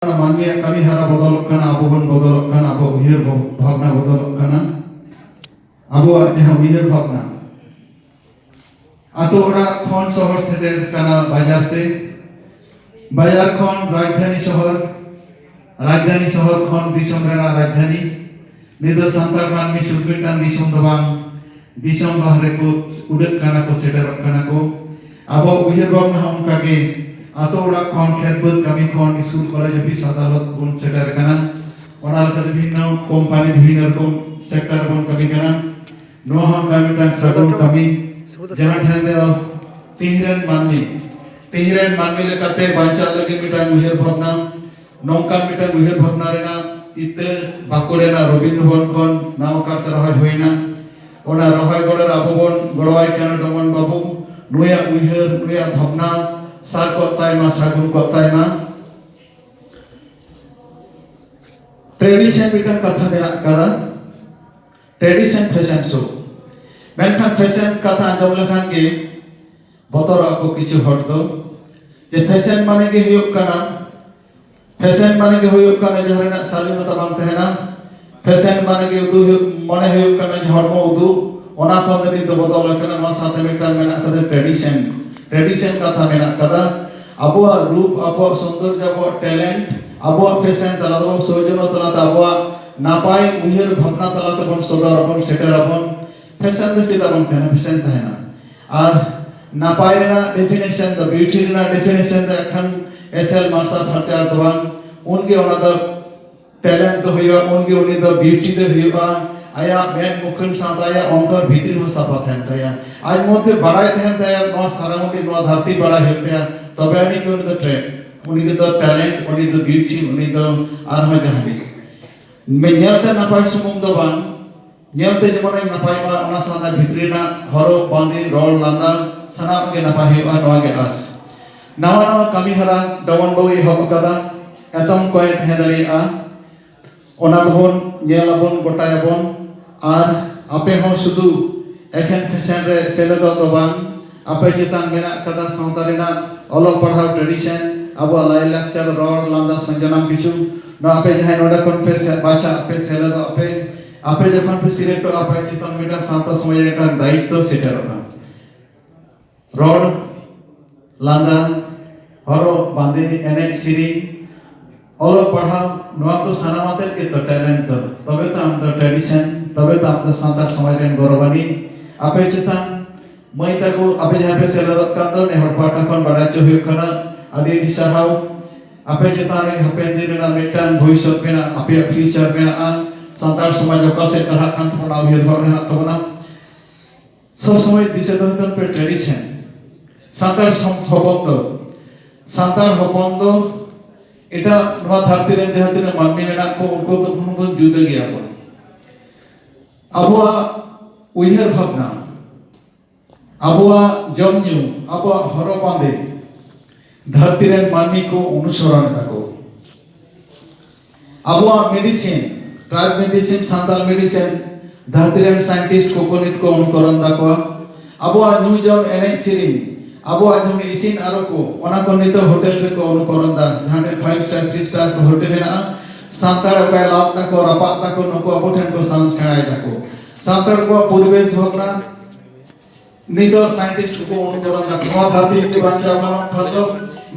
मानवीय कमी हरा बदलक अब बदलक अब उयर भावना बदलक अब जहाँ उयर भावना आतो ओड़ा खन शहर सेटेल बाजारते बाजार खन राजधानी शहर खन दिसम रेना राजधानी निदो संताल मानवी सुलपिटान दिसम दबांग दिसम बाहरे को उड़क काना को सेटेल काना को अब उयर भावना हम कागे आतो ओड़ा खन खेतबद कमी खन स्कूल कॉलेज ऑफिस अदालत बन सेटेल काना ओना लकते भिन्न कंपनी भिन्न रकम सेक्टर बन कमी काना नोआ हम कामिटान सगुन कमी जहाँ ठान दे तिहरन मानवी लेकाते बांचा लगे मिटान उयर भावना नौकान मिटान उयर भावना रेना इते बाकुड़ेना रवींद्र भवन खन नाव काटे रहाय होइना ओना रहाय गड़र आबोबन गड़वाय काना डमन बाबू नुया उयर नुया भावना साग कोतायमा सागुन कोतायमा ट्रेडिशन मिटान कथा मेरा करा ट्रेडिशन फैशन शो मेनखान फैशन कथा आंजम लेखान के बतर आको किछु हट दो जे फैशन माने के हुयुग काना फैशन माने के हुयुग काना जहरना सालिनता बांग तहना फैशन माने के उदु माने हुयुग काना जे हरमो उदु ओना को नि दो बदल काना मा साथे मिटान मेना कदा ट्रेडिशन कथा मेना कदा अबुआ रूप अबुआ सौंदर्य अबुआ टैलेंट अबुआ फैशन तला दो सोजनो तला अबुआ नापाय उयर भावना तला बन सदर बन सेटर बन फैशन दो चिदा बन तहना फैशन तहना और नापाय रेना डेफिनेशन द ब्यूटी रेना डेफिनेशन द खन एसएल मार्शल फर्चार दबांग उनके ओना द टैलेंट दो हुआ उनके उनी द ब्यूटी दो हुआ आया मेन मुखन साथ आया अंतर भीतर हो साफा थन तया आज मोते बड़ाई थन तया नो सारामुंडी नो धरती बड़ा हेतया तबे अनि के उनी द ट्रेंड उनी द टैलेंट उनी द ब्यूटी उनी द आर हो जहानी मैं ᱧᱮᱞᱛᱮ नापाय सुमुंग दो बांग ᱧᱮᱞᱛᱮ जेमन नापाय मा ओना सादा भितरीना हरो बांदी रोल लांदा सनाम के नापाय हुआ नवा के आस नवा नवा कमी हरा डवन बो एहब कदा एतम कोय थेदलिया ओना बन ᱧᱮᱞᱟᱵᱚन गोटायाबन और आपे हो शुद्ध एखन फैशन रे सेलेदो दो बांग आपे चितान मेना कदा सावतारेना ओलो पढ़ाव ट्रेडिशन अब लाई लाक्चर रोड लांदा संजनाम किछु न आपे जहां नोडा कोन पे बाचा आपे सेलेदो आपे जखन पे सिलेक्ट आपे चितान मेना सावता समाज रे दायित्व सेटेरबा रोड लांदा हरो बांदे एनेक सिरी ओलो पढ़ाव नवा को सानामाते के तो टैलेंट तो तबे तो हम तो ट्रेडिशन तबे तो आप तो सांतार समाज रेन गौरवानी आपे चितान मई तको आपे जहां पे सेलेदो कांदो ने हर पाटा कोन बड़ा चो हुय कना आदि दिसाहाव आपे चितान रे हपेन दिन ना मिटान भविष्य मेना आपे फ्यूचर मेना आ सांतार समाज को से तरह कांत होना उयर भाव रेना तबना सब समय दिसे दो पे ट्रेडिशन सांतार हपन दो एटा नवा धरती रे जहां दिन मानवी मेना को उनको तो बहुत जुदा गया को अबुआ उयर भावना अबुआ जमन्यू अबुआ हरो बांदे धरती रे मानवी को अनुसरण ताको अबुआ medicine tribe medicine Santal medicine धरती रे साइंटिस्ट को कोनित को अनुकरण ताको अबुआ न्यू जॉब एनआई सीरीज अब आज हम इसिन आरो को ओना को नित होटल रे को अनुकरण दा जहां 5 स्टार 3 स्टार को होटल ना सांतार पे लाभ ता को रपा ता को नको अबठन को सान सेणाय ता को सांतार को परिवेश भगना नित साइंटिस्ट को अनुकरण दा नवा धरती के बच्चा मानो खतो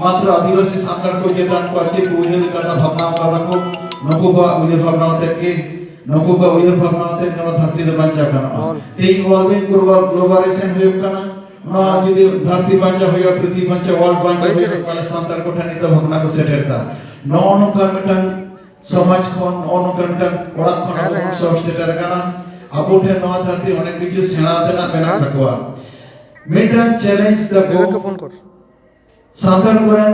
मात्र आदिवासी सांतार को जेतान को अच्छे उयर कथा भावना का को नको बा उयर भावना ते नवा धरती दे बच्चा कना ते इन्वॉल्विंग ग्लोबलाइजेशन हुय कना ना यदि धरती बांचा होया पृथ्वी बांचा वर्ल्ड बांचा होया ताले सांतार को ठानी तो भावना को सेटेरता नौनो करमटन समाज कोन नौनो करमटन ओड़ा कोन अब सब सेटर काना अबोठे नवा धरती अनेक किछु सेना देना बेना तकवा मिटन चैलेंज द गो सांतार कोरन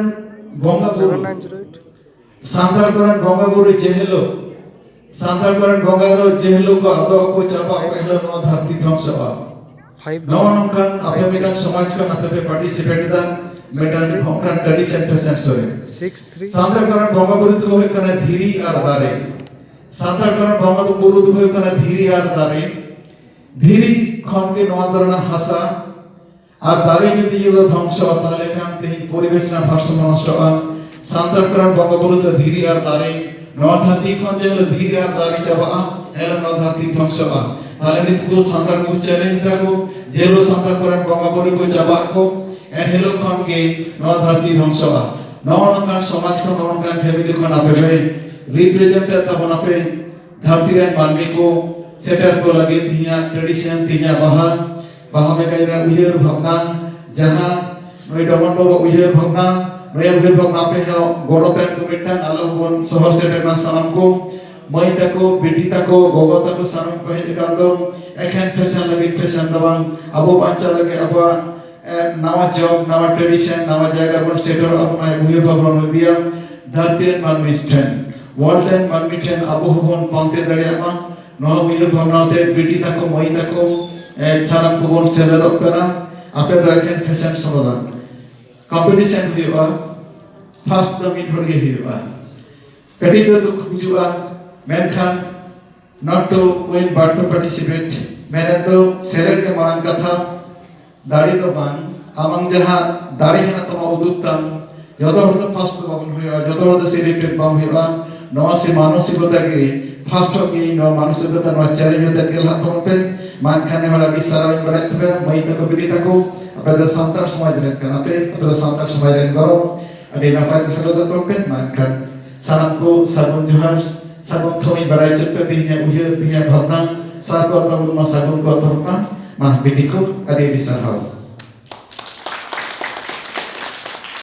गंगा गुरु जेहेलो सांतार कोरन गंगा गुरु जेहेलो को अदो को चापा पहलो नवा धरती ध्वंसवा नौनोंकन आपे मिटन समाज का आपे पार्टिसिपेट दा मिटन होकन ट्रेडिशन फैशन सोरे 63 सांतार कोरन गंगा गुरु तो होय कना धीरी आर दारे सांतार कोरन गंगा गुरु तो होय कना धीरी आर दारे धीरी खन के नवा दरना हासा আর দারে যদি এগুলো ধ্বংস তাহলে কাম তেই পরিবেশ না ভারসাম্য নষ্ট হয় santar kran bonga buru te dhiri ar dare no dhati khon je dhiri ar dare chaba hela no dhati dhongso tale nit ko santar ko challenge dago jelo santar kran bonga buru ko chaba ko en helo khon ge no dhati dhongso no kan samaj ko no kan family ko na pe represent ta bana pe dhati ren manmi ko सेटर को लगे तिया tradition तिया बाहा में कई रहा उयर भवना जहाँ नई डबल उयर भवना नया उयर भवना पे है गोड़ों तक को मिट्टा अलग वन शहर सेटर में सनम को मई तक को बेटी तक को गोगो तक को सनम को है इकाल दो एक फैशन लगे फैशन दबांग अबो पांचा लगे अबो नवा जॉब नवा ट्रेडिशन नवा जायगा वन सेटर अपना उयर भवना में दिया धरती मान मिस्टेन वर्ल्ड एंड मान मिस्टेन अबो वन पांते दरिया मा no uyer bhamna te beti tako moi tako saram ko bon seledok kana ape raken fashion soda competition huwa first the meet hoge huwa kati to dukh bujua menkhan not to win but to participate mene to serer ke marang katha dadi to bang amang jaha dadi hena toma uduktam jodo hor first to bang huwa jodo hor selected bang huwa no se manosikota ke First of all, no manusia no challenge that kill happen pe man khane wala disara barat pe mai ta ko bidi ta ko apeda santar samaj ren kana pe apeda santar samaj ren garo adi napai ta salo to pe man khan salam ko sagun johar sagun thoi barai chep pe dinya uya dinya bhavna sar ko ta ma sagun ko ta ma bidi ko adi disara